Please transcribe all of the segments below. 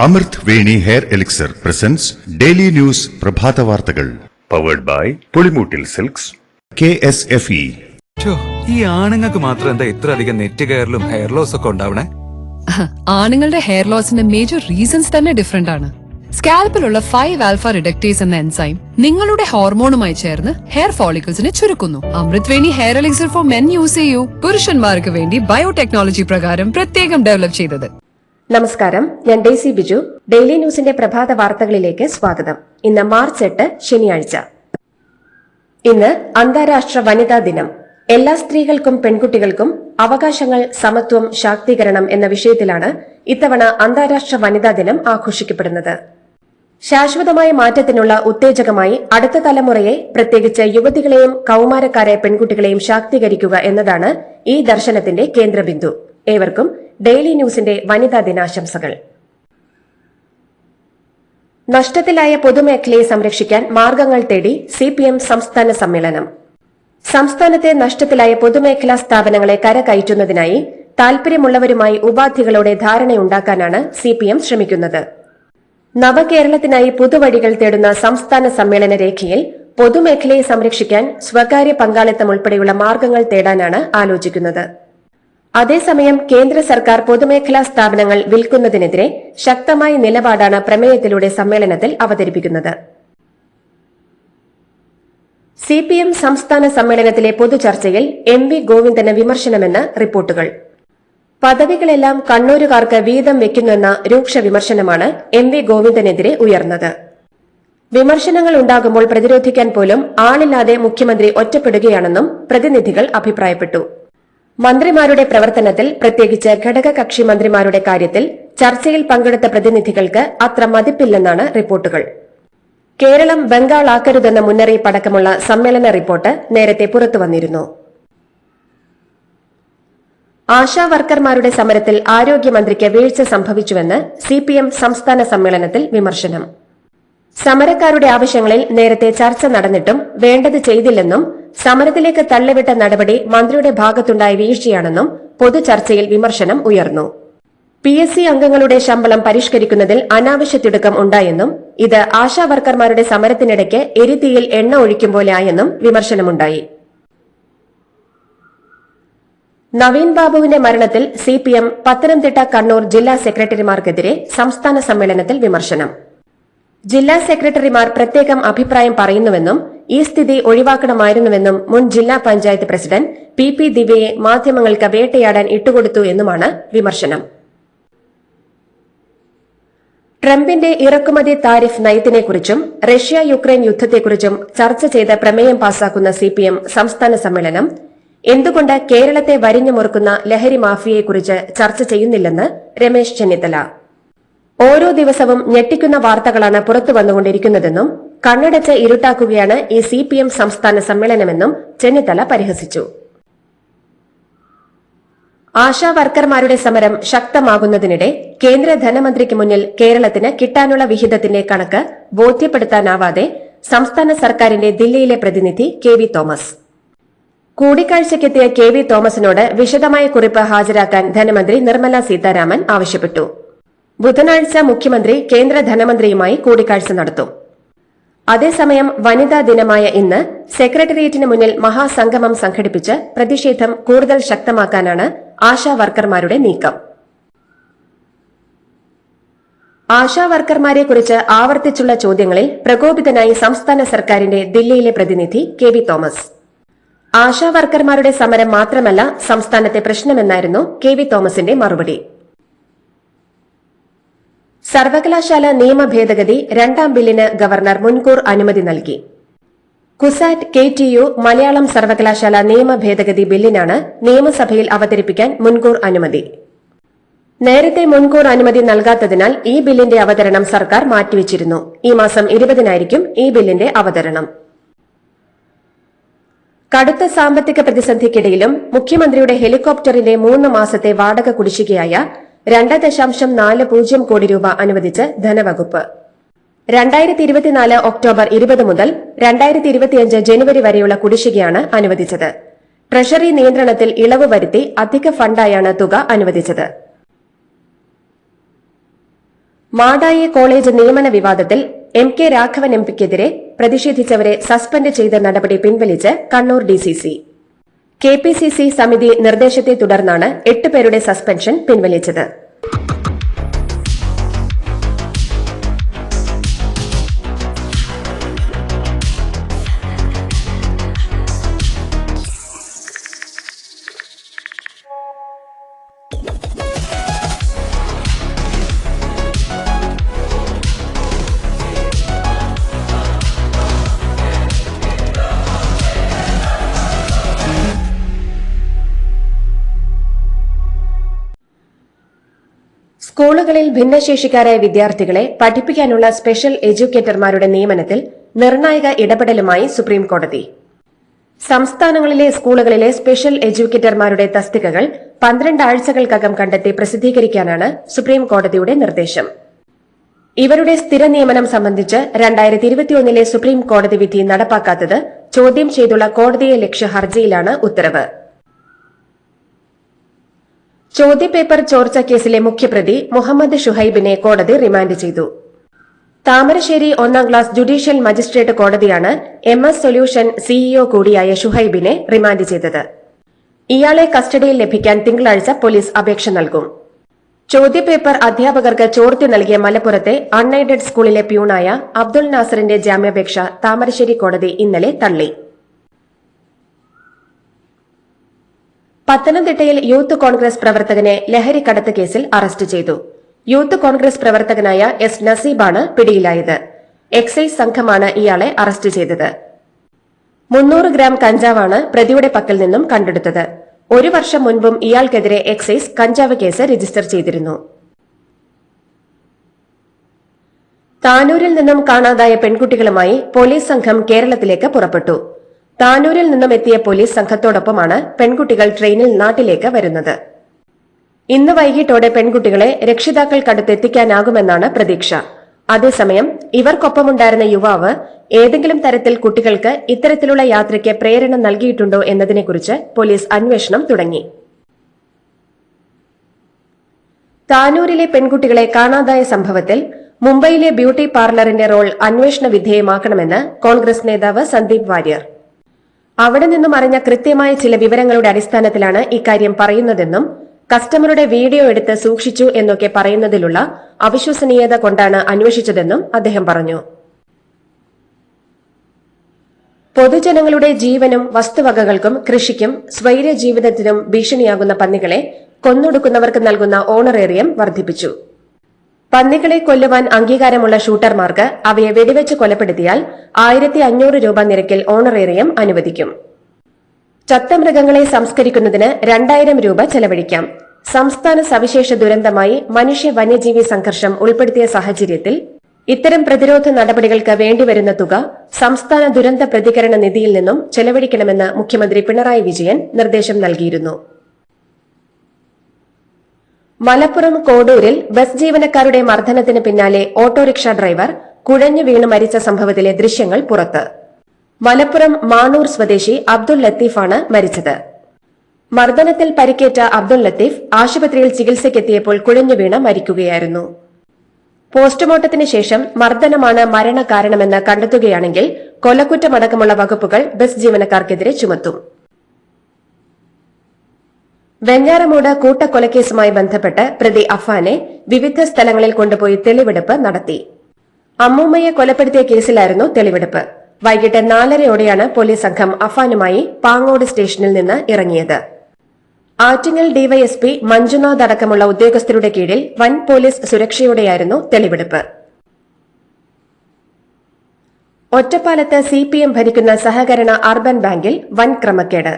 അമൃത് Veni hair elixir presents daily news പ്രഭാത വാർത്തകൾ powered by Pulimoottil silks KSFE. ഈ ആണുങ്ങൾക്ക് മാത്രം എന്താ ഇത്ര അധികം നെറ്റ് കെയറിലും ഹെയർ ലോസ് ഒക്കെ ഉണ്ടാവണേ? ആണുങ്ങളുടെ ഹെയർ ലോസിന്റെ മേജർ റീസൺസ് തന്നെ ഡിഫറെന്റ് ആണ്. സ്കാൽപ്പിലുള്ള 5 ആൽഫ റിഡക്ടേസ് എന്ന എൻസൈം നിങ്ങളുടെ ഹോർമോണുമായി ചേർന്ന് ഹെയർ ഫോളിക്കിൾസിനെ ചുരുക്കുന്നു. Amrit Veni hair elixir for men use ചെയ്യൂ. പുരുഷന്മാർക്ക് വേണ്ടി ബയോടെക്നോളജി പ്രകാരം പ്രത്യേകം ഡെവലപ്പ് ചെയ്തത്. നമസ്കാരം, ഞാൻ ഡെയ്സി ബിജു. ഡെയിലി ന്യൂസിന്റെ പ്രഭാത വാർത്തകളിലേക്ക് സ്വാഗതം. ഇന്ന് മാർച്ച് 8 ശനിയാഴ്ച. ഇന്ന് അന്താരാഷ്ട്ര വനിതാ ദിനം. എല്ലാ സ്ത്രീകൾക്കും പെൺകുട്ടികൾക്കും അവകാശങ്ങൾ, സമത്വം, ശാക്തീകരണം എന്ന വിഷയത്തിലാണ് ഇത്തവണ അന്താരാഷ്ട്ര വനിതാ ദിനം ആഘോഷിക്കപ്പെടുന്നത്. ശാശ്വതമായ മാറ്റത്തിനുള്ള ഉത്തേജകമായി അടുത്ത തലമുറയെ, പ്രത്യേകിച്ച് യുവതികളെയും കൌമാരക്കാരെ പെൺകുട്ടികളെയും ശാക്തീകരിക്കുക എന്നതാണ് ഈ ദർശനത്തിന്റെ കേന്ദ്രബിന്ദു. ഏവർക്കും ഡെയിലി ന്യൂസിന്റെ വനിതാ ദിനാശംസകൾ. നഷ്ടത്തിലായ പൊതുമേഖലയെ സംരക്ഷിക്കാൻ മാർഗങ്ങൾ തേടി CPM സംസ്ഥാന സമ്മേളനം. സംസ്ഥാനത്തെ നഷ്ടത്തിലായ പൊതുമേഖലാ സ്ഥാപനങ്ങളെ കരകയറ്റുന്നതിനായി താൽപര്യമുള്ളവരുമായി ഉപാധികളോടെ ധാരണയുണ്ടാക്കാനാണ് CPM ശ്രമിക്കുന്നത്. നവകേരളത്തിനായി പുതുവഴികൾ തേടുന്ന സംസ്ഥാന സമ്മേളന രേഖയിൽ പൊതുമേഖലയെ സംരക്ഷിക്കാൻ സ്വകാര്യ പങ്കാളിത്തം ഉൾപ്പെടെയുള്ള മാർഗങ്ങൾ തേടാനാണ് ആലോചിക്കുന്നത്. അതേസമയം കേന്ദ്ര സർക്കാർ പൊതുമേഖലാ സ്ഥാപനങ്ങൾ വിൽക്കുന്നതിനെതിരെ ശക്തമായ നിലപാടാണ് പ്രമേയത്തിലൂടെ സമ്മേളനത്തിൽ അവതരിപ്പിക്കുന്നത്. CPM സംസ്ഥാന സമ്മേളനത്തിലെ പൊതുചർച്ചയിൽ MV ഗോവിന്ദന് വിമർശനമെന്ന് റിപ്പോർട്ടുകൾ. പദവികളെല്ലാം കണ്ണൂരുകാർക്ക് വീതം വെക്കുന്നുവെന്ന രൂക്ഷ വിമർശനമാണ് MV ഗോവിന്ദനെതിരെ ഉയർന്നത്. വിമർശനങ്ങൾ ഉണ്ടാകുമ്പോൾ പ്രതിരോധിക്കാൻ പോലും ആളില്ലാതെ മുഖ്യമന്ത്രി ഒറ്റപ്പെടുകയാണെന്നും പ്രതിനിധികൾ അഭിപ്രായപ്പെട്ടു. മന്ത്രിമാരുടെ പ്രവർത്തനത്തിൽ, പ്രത്യേകിച്ച് ഘടകകക്ഷി മന്ത്രിമാരുടെ കാര്യത്തിൽ ചർച്ചയിൽ പങ്കെടുത്ത പ്രതിനിധികൾക്ക് അത്ര മതിപ്പില്ലെന്നാണ് റിപ്പോർട്ടുകൾ. കേരളം ബംഗാൾ ആക്കരുതെന്ന മുന്നറിയിപ്പടക്കമുള്ള സമ്മേളന റിപ്പോർട്ട് നേരത്തെ പുറത്തുവന്നിരുന്നു. ആശാ വർക്കർമാരുടെ സമരത്തിൽ ആരോഗ്യമന്ത്രിക്ക് വീഴ്ച സംഭവിച്ചുവെന്ന് CPM സംസ്ഥാന സമ്മേളനത്തിൽ വിമർശനം. സമരക്കാരുടെ ആവശ്യങ്ങളിൽ നേരത്തെ ചർച്ച നടന്നിട്ടും വേണ്ടത് ചെയ്തില്ലെന്നും സമരത്തിലേക്ക് തള്ളിവിട്ട നടപടി മന്ത്രിയുടെ ഭാഗത്തുണ്ടായ വീഴ്ചയാണെന്നും പൊതുചർച്ചയിൽ വിമർശനം ഉയർന്നു. PSC അംഗങ്ങളുടെ ശമ്പളം പരിഷ്കരിക്കുന്നതിൽ അനാവശ്യ തിടുക്കം ഉണ്ടായെന്നും ഇത് ആശാ വർക്കർമാരുടെ സമരത്തിനിടയ്ക്ക് എരിതീയിൽ എണ്ണ ഒഴിക്കും പോലെ ആയെന്നും വിമർശനമുണ്ടായി. നവീൻ ബാബുവിന്റെ മരണത്തിൽ CPM പത്തനംതിട്ട, കണ്ണൂർ ജില്ലാ സെക്രട്ടറിമാർക്കെതിരെ സംസ്ഥാന സമ്മേളനത്തിൽ വിമർശനം. ജില്ലാ സെക്രട്ടറിമാർ പ്രത്യേകം അഭിപ്രായം പറയുന്നുവെന്നും ഈ സ്ഥിതി ഒഴിവാക്കണമായിരുന്നുവെന്നും മുൻ ജില്ലാ പഞ്ചായത്ത് പ്രസിഡന്റ് PP ദിവ്യയെ മാധ്യമങ്ങൾക്ക് വേട്ടയാടാൻ ഇട്ടുകൊടുത്തു എന്നുമാണ് വിമർശനം. ട്രംപിന്റെ ഇറക്കുമതി താരിഫ് നയത്തിനെക്കുറിച്ചും റഷ്യ യുക്രൈൻ യുദ്ധത്തെക്കുറിച്ചും ചർച്ച ചെയ്ത് പ്രമേയം പാസാക്കുന്ന CPM സംസ്ഥാന സമ്മേളനം എന്തുകൊണ്ട് കേരളത്തെ വരിഞ്ഞു മുറുക്കുന്ന ലഹരി മാഫിയയെക്കുറിച്ച് ചർച്ച ചെയ്യുന്നില്ലെന്ന് രമേശ് ചെന്നിത്തല. ഓരോ ദിവസവും ഞെട്ടിക്കുന്ന വാർത്തകളാണ് പുറത്തു വന്നുകൊണ്ടിരിക്കുന്നതെന്നും കണ്ണടച്ച് ഇരുട്ടാക്കുകയാണ് ഈ CPM സംസ്ഥാന സമ്മേളനമെന്നും ചെന്നിത്തല പരിഹസിച്ചു. ആശാ വർക്കർമാരുടെ സമരം ശക്തമാകുന്നതിനിടെ കേന്ദ്ര ധനമന്ത്രിക്ക് മുന്നിൽ കേരളത്തിന് കിട്ടാനുള്ള വിഹിതത്തിന്റെ കണക്ക് ബോധ്യപ്പെടുത്താനാവാതെ സംസ്ഥാന സർക്കാരിന്റെ ദില്ലിയിലെ പ്രതിനിധി KV തോമസ്. കൂടിക്കാഴ്ചയ്ക്കെത്തിയ KV തോമസിനോട് വിശദമായ കുറിപ്പ് ഹാജരാക്കാൻ ധനമന്ത്രി നിർമ്മല സീതാരാമൻ ആവശ്യപ്പെട്ടു. ബുധനാഴ്ച മുഖ്യമന്ത്രി കേന്ദ്ര ധനമന്ത്രിയുമായി കൂടിക്കാഴ്ച നടത്തും. അതേസമയം വനിതാ ദിനമായ ഇന്ന് സെക്രട്ടേറിയറ്റിന് മുന്നിൽ മഹാസംഗമം സംഘടിപ്പിച്ച് പ്രതിഷേധം കൂടുതൽ ശക്തമാക്കാനാണ് ആശാ വർക്കർമാരുടെ നീക്കം. ആശാ വർക്കർമാരെക്കുറിച്ച് ആവർത്തിച്ചുള്ള ചോദ്യങ്ങളിൽ പ്രകോപിതനായി സംസ്ഥാന സർക്കാരിന്റെ ദില്ലിയിലെ പ്രതിനിധി KV തോമസ്. ആശാ വർക്കർമാരുടെ സമരം മാത്രമല്ല സംസ്ഥാനത്തെ പ്രശ്നമെന്നായിരുന്നു KV തോമസിന്റെ മറുപടി. സർവകലാശാല നിയമ ഭേദഗതി 2ാം ബില്ലിന് ഗവർണർ മുൻകൂർ അനുമതി നൽകി. കുസാറ്റ് KTU മലയാളം സർവകലാശാല നിയമ ഭേദഗതി ബില്ലിനാണ് നിയമസഭയിൽ അവതരിപ്പിക്കാൻ മുൻകൂർ അനുമതി. നേരത്തെ മുൻകൂർ അനുമതി നൽകാത്തതിനാൽ ഈ ബില്ലിന്റെ അവതരണം സർക്കാർ മാറ്റിവച്ചിരുന്നു. ഈ മാസം 20-നായിരിക്കും ഈ ബില്ലിന്റെ അവതരണം. കടുത്ത സാമ്പത്തിക പ്രതിസന്ധിക്കിടയിലും മുഖ്യമന്ത്രിയുടെ ഹെലികോപ്റ്ററിന്റെ 3 മാസത്തെ വാടക കുടിശ്ശികയായ 2.40 കോടി രൂപ അനുവദിച്ച് ധനവകുപ്പ്. 2024 ഒക്ടോബർ 20 മുതൽ 2025 ജനുവരി വരെയുള്ള കുടിശ്ശികയാണ് അനുവദിച്ചത്. ട്രഷറി നിയന്ത്രണത്തിൽ ഇളവ് വരുത്തി അധിക ഫണ്ടായാണ് തുക അനുവദിച്ചത്. മാടായി കോളേജ് നിയമന വിവാദത്തിൽ MK രാഘവൻ MPക്കെതിരെ പ്രതിഷേധിച്ചവരെ സസ്പെൻഡ് ചെയ്ത നടപടി പിൻവലിച്ച് കണ്ണൂർ DCC. KPCC സമിതി നിർദ്ദേശത്തെ തുടർന്നാണ് 8 പേരുടെ സസ്പെൻഷൻ പിൻവലിച്ചത്. സ്കൂളുകളിൽ ഭിന്നശേഷിക്കാരായ വിദ്യാർത്ഥികളെ പഠിപ്പിക്കാനുള്ള സ്പെഷ്യൽ എഡ്യൂക്കേറ്റർമാരുടെ നിയമനത്തിൽ നിർണായക ഇടപെടലുമായി സുപ്രീംകോടതി. സംസ്ഥാനങ്ങളിലെ സ്കൂളുകളിലെ സ്പെഷ്യൽ എഡ്യൂക്കേറ്റർമാരുടെ തസ്തികകൾ 12 ആഴ്ചകൾക്കകം കണ്ടെത്തി പ്രസിദ്ധീകരിക്കാനാണ് സുപ്രീംകോടതിയുടെ നിർദ്ദേശം. ഇവരുടെ സ്ഥിര നിയമനം സംബന്ധിച്ച് 2021 സുപ്രീംകോടതി വിധി നടപ്പാക്കാത്തത് ചോദ്യം ചെയ്തുള്ള കോടതിയെ ലക്ഷ്യ ഹർജിയിലാണ് ഉത്തരവ്. ചോദ്യപേപ്പർ ചോർച്ച കേസിലെ മുഖ്യപ്രതി മുഹമ്മദ് ഷുഹൈബിനെ കോടതി റിമാൻഡ് ചെയ്തു. താമരശ്ശേരി 1ാം ക്ലാസ് ജുഡീഷ്യൽ മജിസ്ട്രേറ്റ് കോടതിയാണ് MS സൊല്യൂഷൻ CEO കൂടിയായ ഷുഹൈബിനെ റിമാൻഡ് ചെയ്തത്. ഇയാളെ കസ്റ്റഡിയിൽ ലഭിക്കാൻ തിങ്കളാഴ്ച പോലീസ് അപേക്ഷ നൽകും. ചോദ്യപേപ്പർ അധ്യാപകർക്ക് ചോർത്തി നൽകിയ മലപ്പുറത്തെ അൺഎയ്ഡഡ് സ്കൂളിലെ പ്യൂണായ അബ്ദുൾ നാസറിന്റെ ജാമ്യാപേക്ഷ താമരശ്ശേരി കോടതി ഇന്നലെ തള്ളി. പത്തനംതിട്ടയിൽ യൂത്ത് കോൺഗ്രസ് പ്രവർത്തകനെ ലഹരിക്കടത്ത് കേസിൽ അറസ്റ്റ് ചെയ്തു. യൂത്ത് കോൺഗ്രസ് പ്രവർത്തകനായ S നസീബാണ് പിടിയിലായത്. എക്സൈസ് സംഘമാണ് ഇയാളെ അറസ്റ്റ് ചെയ്തത്. 300 ഗ്രാം കഞ്ചാവാണ് പ്രതിയുടെ പക്കൽ നിന്നും കണ്ടെടുത്തത്. 1 വർഷം മുൻപും ഇയാൾക്കെതിരെ എക്സൈസ് കഞ്ചാവ് കേസ് രജിസ്റ്റർ ചെയ്തിരുന്നു. താനൂരിൽ നിന്നും കാണാതായ പെൺകുട്ടികളുമായി പോലീസ് സംഘം കേരളത്തിലേക്ക് പുറപ്പെട്ടു. താനൂരിൽ നിന്നും എത്തിയ പോലീസ് സംഘത്തോടൊപ്പമാണ് പെൺകുട്ടികൾ ട്രെയിനിൽ നാട്ടിലേക്ക് വരുന്നത്. ഇന്ന് വൈകിട്ടോടെ പെൺകുട്ടികളെ രക്ഷിതാക്കൾക്കടുത്തെത്തിക്കാനാകുമെന്നാണ് പ്രതീക്ഷ. അതേസമയം ഇവർക്കൊപ്പമുണ്ടായിരുന്ന യുവാവ് ഏതെങ്കിലും തരത്തിൽ കുട്ടികൾക്ക് ഇത്തരത്തിലുള്ള യാത്രയ്ക്ക് പ്രേരണ നൽകിയിട്ടുണ്ടോ എന്നതിനെക്കുറിച്ച് പോലീസ് അന്വേഷണം തുടങ്ങി. താനൂരിലെ പെൺകുട്ടികളെ കാണാതായ സംഭവത്തിൽ മുംബൈയിലെ ബ്യൂട്ടി പാർലറിന്റെ റോൾ അന്വേഷണ വിധേയമാക്കണമെന്ന് കോൺഗ്രസ് നേതാവ് സന്ദീപ് വാര്യർ. അവിടെ നിന്നും അറിഞ്ഞ കൃത്യമായ ചില വിവരങ്ങളുടെ അടിസ്ഥാനത്തിലാണ് ഇക്കാര്യം പറയുന്നതെന്നും കസ്റ്റമറുടെ വീഡിയോ എടുത്ത് സൂക്ഷിച്ചു എന്നൊക്കെ പറയുന്നതിലുള്ള അവിശ്വസനീയത കൊണ്ടാണ് അന്വേഷിച്ചതെന്നും അദ്ദേഹം പറഞ്ഞു. പൊതുജനങ്ങളുടെ ജീവനും വസ്തുവകകൾക്കും കൃഷിക്കും സ്വൈര്യ ജീവിതത്തിനും ഭീഷണിയാകുന്ന പന്നികളെ കൊന്നൊടുക്കുന്നവർക്ക് നൽകുന്ന ഓണറേറിയം വർദ്ധിപ്പിച്ചു. പന്നികളെ കൊല്ലുവാൻ അംഗീകാരമുള്ള ഷൂട്ടർമാർക്ക് അവയെ വെടിവെച്ച് കൊലപ്പെടുത്തിയാൽ 1500 രൂപ നിരക്കിൽ ഓണറേറിയം അനുവദിക്കും. ചത്ത മൃഗങ്ങളെ സംസ്കരിക്കുന്നതിന് 2000 രൂപ ചെലവഴിക്കാം. സംസ്ഥാന സവിശേഷ ദുരന്തമായി മനുഷ്യ വന്യജീവി സംഘർഷം ഉൾപ്പെടുത്തിയ സാഹചര്യത്തിൽ ഇത്തരം പ്രതിരോധ നടപടികൾക്ക് വേണ്ടിവരുന്ന തുക സംസ്ഥാന ദുരന്ത പ്രതികരണ നിധിയിൽ നിന്നും ചെലവഴിക്കണമെന്ന് മുഖ്യമന്ത്രി പിണറായി വിജയൻ നിർദ്ദേശം നൽകിയിരുന്നു. മലപ്പുറം കോഡൂരിൽ ബസ് ജീവനക്കാരുടെ മർദ്ദനത്തിന് പിന്നാലെ ഓട്ടോറിക്ഷ ഡ്രൈവർ കുഴഞ്ഞു വീണ് മരിച്ച സംഭവത്തിലെ ദൃശ്യങ്ങൾ പുറത്ത്. മലപ്പുറം മാണൂർ സ്വദേശി അബ്ദുൾ ലത്തീഫാണ് മരിച്ചത്. മർദ്ദനത്തിൽ പരിക്കേറ്റ അബ്ദുൾ ലത്തീഫ് ആശുപത്രിയിൽ ചികിത്സയ്ക്കെത്തിയപ്പോൾ കുഴഞ്ഞു വീണ് മരിക്കുകയായിരുന്നു. പോസ്റ്റ്മോർട്ടത്തിന് ശേഷം മർദ്ദനമാണ് മരണകാരണമെന്ന് കണ്ടെത്തുകയാണെങ്കിൽ കൊലക്കുറ്റമടക്കമുള്ള വകുപ്പുകൾ ബസ് ജീവനക്കാർക്കെതിരെ ചുമത്തും. വെഞ്ഞാറമൂട് കൂട്ടക്കൊലക്കേസുമായി ബന്ധപ്പെട്ട് പ്രതി അഫാനെ വിവിധ സ്ഥലങ്ങളിൽ കൊണ്ടുപോയി തെളിവെടുപ്പ് നടത്തി. അമ്മൂമ്മയെ കൊലപ്പെടുത്തിയ കേസിലായിരുന്നു തെളിവെടുപ്പ്. വൈകിട്ട് 4:30 പോലീസ് സംഘം അഫാനുമായി പാങ്ങോട് സ്റ്റേഷനിൽ നിന്ന് ഇറങ്ങിയത്. ആറ്റിങ്ങൽ ഡിവൈഎസ്പി മഞ്ജുനാഥ് അടക്കമുള്ള ഉദ്യോഗസ്ഥരുടെ കീഴിൽ വൻ പോലീസ് സുരക്ഷയോടെയായിരുന്നു തെളിവെടുപ്പ്. ഒറ്റപ്പാലത്ത് CPM ഭരിക്കുന്ന സഹകരണ അർബൻ ബാങ്കിൽ വൻ ക്രമക്കേട്.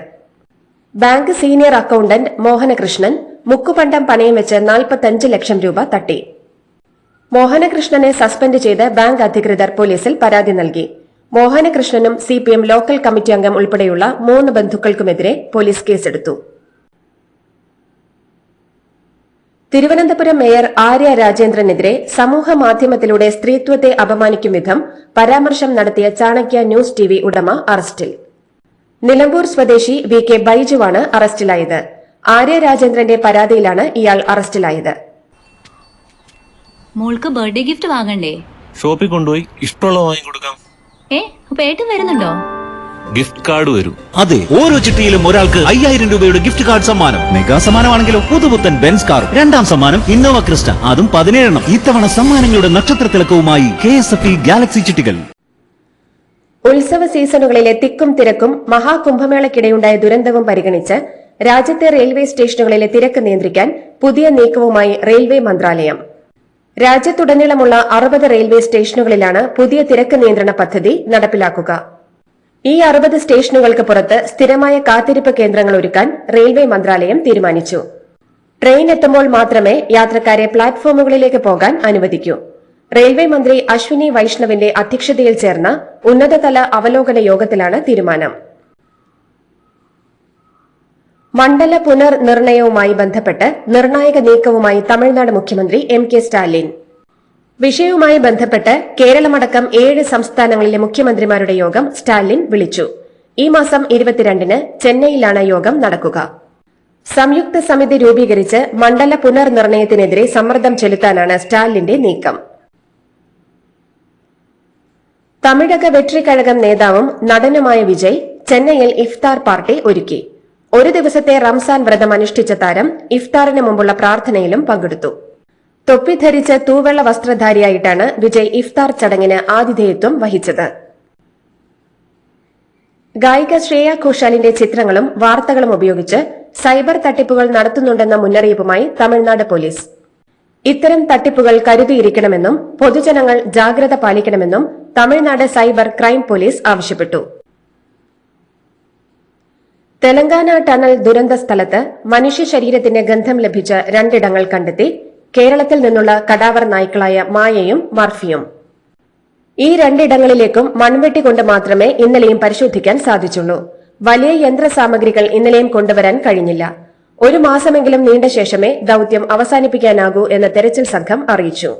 ബാങ്ക് സീനിയർ അക്കൌണ്ടന്റ് മോഹനകൃഷ്ണൻ മുക്കുപണ്ടം പണയം വെച്ച് 45 ലക്ഷം രൂപ തട്ടി. മോഹനകൃഷ്ണനെ സസ്പെൻഡ് ചെയ്ത് ബാങ്ക് അധികൃതർ പോലീസിൽ പരാതി നൽകി. മോഹനകൃഷ്ണനും CPM ലോക്കൽ കമ്മിറ്റി അംഗം ഉൾപ്പെടെയുള്ള 3 ബന്ധുക്കൾക്കുമെതിരെ പോലീസ് കേസെടുത്തു. തിരുവനന്തപുരം മേയർ ആര്യ രാജേന്ദ്രനെതിരെ സമൂഹ മാധ്യമത്തിലൂടെ സ്ത്രീത്വത്തെ അപമാനിക്കും വിധം പരാമർശം നടത്തിയ ചാണക്യ ന്യൂസ് TV ഉടമ അറസ്റ്റിൽ. നിലമ്പൂർ സ്വദേശി VK ബൈജുവാണ് അറസ്റ്റിലായത്. ആര്യ രാജേന്ദ്രന്റെ പരാതിയിലാണ് ഇയാൾ അറസ്റ്റിലായത്. മോൾക്ക് ബർത്ത്ഡേ ഗിഫ്റ്റ് വാങ്ങണ്ടേ? ഷോപ്പിൽ കൊണ്ടുപോയി ഇഷ്ടമുള്ളത് വാങ്ങിക്കൊടുക്കാം. അപ്പൊ ഏട്ടൻ വരുന്നുണ്ടോ? ഗിഫ്റ്റ് കാർഡ് വരും. അതെ, ഓരോ ചിട്ടിയിലും ഒരാൾക്ക് 5000 രൂപയുടെ ഗിഫ്റ്റ് കാർഡ് സമ്മാനം. മെഗാ സമ്മാനമാണെങ്കിലോ പുതുപുത്തൻ ബെൻസ് കാർ, രണ്ടാം സമ്മാനം ഇന്നോവ ക്രിസ്റ്റ, അതും 17 ഇത്തവണ സമ്മാനങ്ങളുടെ നക്ഷത്ര തിളക്കവുമായി KSFE ഗാലക്സി ചിട്ടികൾ. ഉത്സവ സീസണുകളിലെ തിക്കും തിരക്കും മഹാകുംഭമേളയ്ക്കിടെയുണ്ടായ ദുരന്തവും പരിഗണിച്ച് രാജ്യത്തെ റെയിൽവേ സ്റ്റേഷനുകളിലെ തിരക്ക് നിയന്ത്രിക്കാൻ പുതിയ നീക്കവുമായി റെയിൽവേ മന്ത്രാലയം. രാജ്യത്തുടനീളമുള്ള 60 റെയിൽവേ സ്റ്റേഷനുകളിലാണ് പുതിയ തിരക്ക് നിയന്ത്രണ പദ്ധതി നടപ്പിലാക്കുക. ഈ 60 സ്റ്റേഷനുകൾക്ക് പുറത്ത് സ്ഥിരമായ കാത്തിരിപ്പ് കേന്ദ്രങ്ങൾ ഒരുക്കാൻ റെയിൽവേ മന്ത്രാലയം തീരുമാനിച്ചു. ട്രെയിൻ എത്തുമ്പോൾ മാത്രമേ യാത്രക്കാരെ പ്ലാറ്റ്ഫോമുകളിലേക്ക് പോകാൻ അനുവദിക്കൂ. റെയിൽവേ മന്ത്രി അശ്വിനി വൈഷ്ണവിന്റെ അധ്യക്ഷതയിൽ ചേർന്ന ഉന്നതതല അവലോകന യോഗത്തിലാണ് തീരുമാനം. മണ്ഡല പുനർനിർണയവുമായി ബന്ധപ്പെട്ട് നിർണായക നീക്കവുമായി തമിഴ്നാട് മുഖ്യമന്ത്രി MK സ്റ്റാലിൻ. വിഷയവുമായി ബന്ധപ്പെട്ട് കേരളമടക്കം 7 സംസ്ഥാനങ്ങളിലെ മുഖ്യമന്ത്രിമാരുടെ യോഗം സ്റ്റാലിൻ വിളിച്ചു. ഈ മാസം 22-ന് ചെന്നൈയിലാണ് യോഗം നടക്കുക. സംയുക്ത സമിതി രൂപീകരിച്ച് മണ്ഡല പുനർനിർണയത്തിനെതിരെ സമ്മർദ്ദം ചെലുത്താനാണ് സ്റ്റാലിന്റെ നീക്കം. തമിഴക വെട്രിക്കഴകം നേതാവും നടനുമായ വിജയ് ചെന്നൈയിൽ ഇഫ്താർ പാർട്ടി ഒരുക്കി. ഒരു ദിവസത്തെ റംസാൻ വ്രതം അനുഷ്ഠിച്ച താരം ഇഫ്താറിന് മുമ്പുള്ള പ്രാർത്ഥനയിലും പങ്കെടുത്തു. തൊപ്പി ധരിച്ച് തൂവെള്ള വസ്ത്രധാരിയായിട്ടാണ് വിജയ് ഇഫ്താർ ചടങ്ങിന് ആതിഥേയത്വം വഹിച്ചത്. ഗായിക ശ്രേയ ഘോഷാലിന്റെ ചിത്രങ്ങളും വാർത്തകളും ഉപയോഗിച്ച് സൈബർ തട്ടിപ്പുകൾ നടത്തുന്നുണ്ടെന്ന മുന്നറിയിപ്പുമായി തമിഴ്നാട് പോലീസ്. ഇത്തരം തട്ടിപ്പുകൾ കരുതിയിരിക്കണമെന്നും പൊതുജനങ്ങൾ ജാഗ്രത പാലിക്കണമെന്നും തമിഴ്നാട് സൈബർ ക്രൈം പോലീസ് ആവശ്യപ്പെട്ടു. തെലങ്കാന ടണൽ ദുരന്ത സ്ഥലത്ത് മനുഷ്യ ശരീരത്തിന്റെ ഗന്ധം ലഭിച്ച 2 ഇടങ്ങൾ കണ്ടെത്തി. കേരളത്തിൽ നിന്നുള്ള കടാവർ നായ്ക്കളായ മായയും മർഫിയും. ഈ 2 ഇടങ്ങളിലേക്കും മൺവെട്ടി കൊണ്ട് മാത്രമേ ഇന്നലെയും പരിശോധിക്കാൻ സാധിച്ചുള്ളൂ. വലിയ യന്ത്രസാമഗ്രികൾ ഇന്നലെയും കൊണ്ടുവരാൻ കഴിഞ്ഞില്ല. 1 മാസമെങ്കിലും നീണ്ട ശേഷമേ ദൌത്യം അവസാനിപ്പിക്കാനാകൂ എന്ന് തെരച്ചിൽ സംഘം അറിയിച്ചു.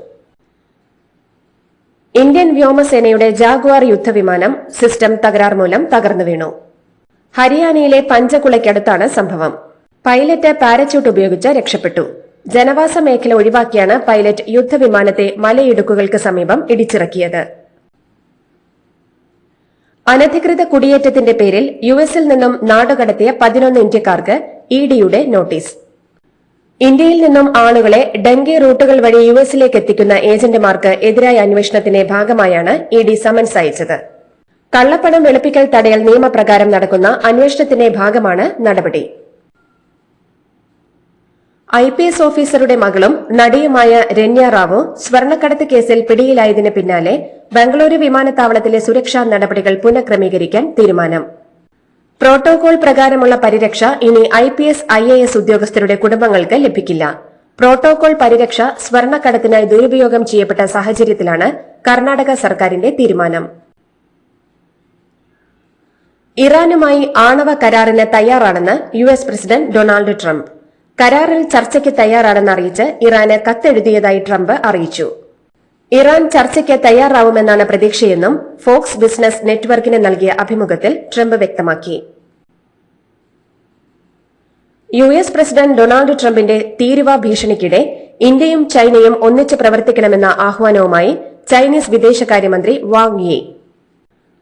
ഇന്ത്യൻ വ്യോമസേനയുടെ ജാഗ്വാർ യുദ്ധവിമാനം സിസ്റ്റം തകരാർ മൂലം തകർന്നു വീണു. ഹരിയാനയിലെ പഞ്ചകുളയ്ക്കടുത്താണ് സംഭവം. പൈലറ്റ് പാരച്യൂട്ട് ഉപയോഗിച്ച് രക്ഷപ്പെട്ടു. ജനവാസ മേഖല ഒഴിവാക്കിയാണ് പൈലറ്റ് യുദ്ധവിമാനത്തെ മലയിടുക്കുകൾക്ക് സമീപം ഇടിച്ചിറക്കിയത്. അനധികൃത കുടിയേറ്റത്തിന്റെ പേരിൽ യുഎസിൽ നിന്നും നാടുകടത്തിയ 11 ഇന്ത്യക്കാർക്ക് ഇഡിയുടെ നോട്ടീസ്. ഇന്ത്യയിൽ നിന്നും ആളുകളെ ഡെങ്കി റൂട്ടുകൾ വഴി യുഎസിലേക്ക് എത്തിക്കുന്ന ഏജന്റുമാർക്ക് എതിരായ അന്വേഷണത്തിന്റെ ഭാഗമായാണ് ഇഡി സമൻസ് അയച്ചത്. കള്ളപ്പണം വെളുപ്പിക്കൽ തടയൽ നിയമപ്രകാരം നടക്കുന്ന അന്വേഷണത്തിന്റെ ഭാഗമാണ് നടപടി. IPS ഓഫീസറുടെ മകളും നടിയുമായ രന്യ റാവു സ്വർണ്ണക്കടത്ത് കേസിൽ പിടിയിലായതിന് പിന്നാലെ ബംഗളൂരു വിമാനത്താവളത്തിലെ സുരക്ഷാ നടപടികൾ പുനഃക്രമീകരിക്കാൻ തീരുമാനം. പ്രോട്ടോകോൾ പ്രകാരമുള്ള പരിരക്ഷ ഇനി IPS IAS ഉദ്യോഗസ്ഥരുടെ കുടുംബങ്ങൾക്ക് ലഭിക്കില്ല. പ്രോട്ടോകോൾ പരിരക്ഷ സ്വർണ്ണക്കടത്തിനായി ദുരുപയോഗം ചെയ്യപ്പെട്ട സാഹചര്യത്തിലാണ് കർണാടക സർക്കാരിന്റെ തീരുമാനം. ഇറാനുമായി ആണവ കരാറിന് തയ്യാറാണെന്ന് US പ്രസിഡന്റ് ഡൊണാൾഡ് ട്രംപ്. കരാറിൽ ചർച്ചയ്ക്ക് തയ്യാറാണെന്ന് അറിയിച്ച് ഇറാന് കത്തെഴുതിയതായി ട്രംപ് അറിയിച്ചു. ഇറാൻ ചർച്ചയ്ക്ക് തയ്യാറാവുമെന്നാണ് പ്രതീക്ഷയെന്നും ഫോക്സ് ബിസിനസ് നെറ്റ്വർക്കിന് നൽകിയ അഭിമുഖത്തിൽ ട്രംപ് വ്യക്തമാക്കി. US പ്രസിഡന്റ് ഡൊണാൾഡ് ട്രംപിന്റെ തീരുവ ഭീഷണിക്കിടെ ഇന്ത്യയും ചൈനയും ഒന്നിച്ച് പ്രവർത്തിക്കണമെന്ന ആഹ്വാനവുമായി ചൈനീസ് വിദേശകാര്യമന്ത്രി വാങ് യി.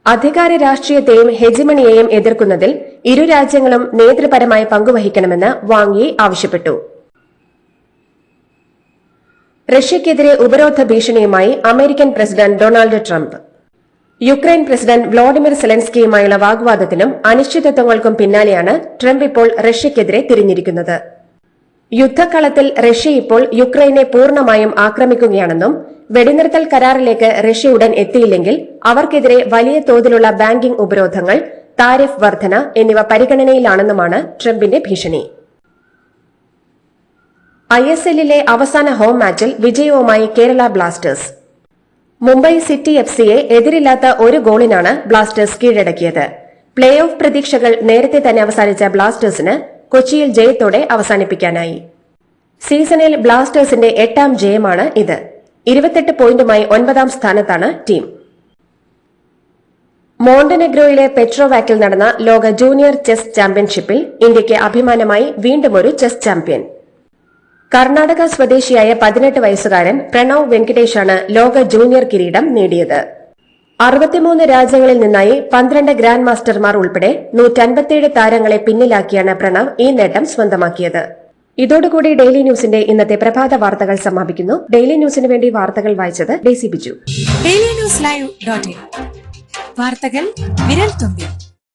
അധികാര രാഷ്ട്രീയത്തെയും ഹെജിമണിയെയും എതിർക്കുന്നതിൽ ഇരു രാജ്യങ്ങളും നേതൃപരമായി പങ്കുവഹിക്കണമെന്ന് വാങ് യി ആവശ്യപ്പെട്ടു. റഷ്യയ്ക്കെതിരെ ഉപരോധ ഭീഷണിയുമായി American president Donald Trump. Ukraine president Vladimir സെലൻസ്കിയുമായുള്ള വാഗ്വാദത്തിനും അനിശ്ചിതത്വങ്ങൾക്കും പിന്നാലെയാണ് ട്രംപ് ഇപ്പോൾ റഷ്യയ്ക്കെതിരെ തിരിഞ്ഞിരിക്കുന്നത്. യുദ്ധക്കളത്തിൽ റഷ്യ ഇപ്പോൾ യുക്രൈനെ പൂർണ്ണമായും ആക്രമിക്കുകയാണെന്നും വെടിനിർത്തൽ കരാറിലേക്ക് റഷ്യ ഉടൻ എത്തിയില്ലെങ്കിൽ അവർക്കെതിരെ വലിയ തോതിലുള്ള ബാങ്കിംഗ് ഉപരോധങ്ങൾ, താരിഫ് വർധന എന്നിവ പരിഗണനയിലാണെന്നുമാണ് ട്രംപിന്റെ ഭീഷണി. ISLലെ അവസാന ഹോം മാച്ചിൽ വിജയവുമായി കേരള ബ്ലാസ്റ്റേഴ്സ്. മുംബൈ സിറ്റി FCയെ എതിരില്ലാത്ത 1 ഗോളിനാണ് ബ്ലാസ്റ്റേഴ്സ് കീഴടക്കിയത്. പ്ലേ ഓഫ് പ്രതീക്ഷകൾ നേരത്തെ തന്നെ അവസാനിച്ച ബ്ലാസ്റ്റേഴ്സിന് കൊച്ചിയിൽ ജയത്തോടെ അവസാനിപ്പിക്കാനായി. സീസണിൽ ബ്ലാസ്റ്റേഴ്സിന്റെ 8ാം ജയമാണ് ഇത്. 28 പോയിന്റുമായി 9ാം സ്ഥാനത്താണ് ടീം. മോണ്ടനെഗ്രോയിലെ പെട്രോവാക്കിൽ നടന്ന ലോക ജൂനിയർ ചെസ് ചാമ്പ്യൻഷിപ്പിൽ ഇന്ത്യയ്ക്ക് അഭിമാനമായി വീണ്ടുമൊരു ചെസ് ചാമ്പ്യൻ. കർണാടക സ്വദേശിയായ 18 വയസ്സുകാരൻ പ്രണവ് വെങ്കിടേഷാണ് ലോക ജൂനിയർ കിരീടം നേടിയത്. 63 രാജ്യങ്ങളിൽ നിന്നായി 12 ഗ്രാൻഡ് മാസ്റ്റർമാർ ഉൾപ്പെടെ 157 താരങ്ങളെ പിന്നിലാക്കിയാണ് പ്രണവ് ഈ നേട്ടം സ്വന്തമാക്കിയത്. ഇതോടുകൂടി ഡെയിലി ന്യൂസിന്റെ ഇന്നത്തെ പ്രഭാത വാർത്തകൾ സമാപിക്കുന്നു. ഡെയിലി ന്യൂസിന് വേണ്ടി വാർത്തകൾ വായിച്ചത് ഡെയ്സി ബിജു. ഡെയിലി ന്യൂസ് ലൈവ്.in വാർത്തകൾ വിരൽ തുമ്പിൽ.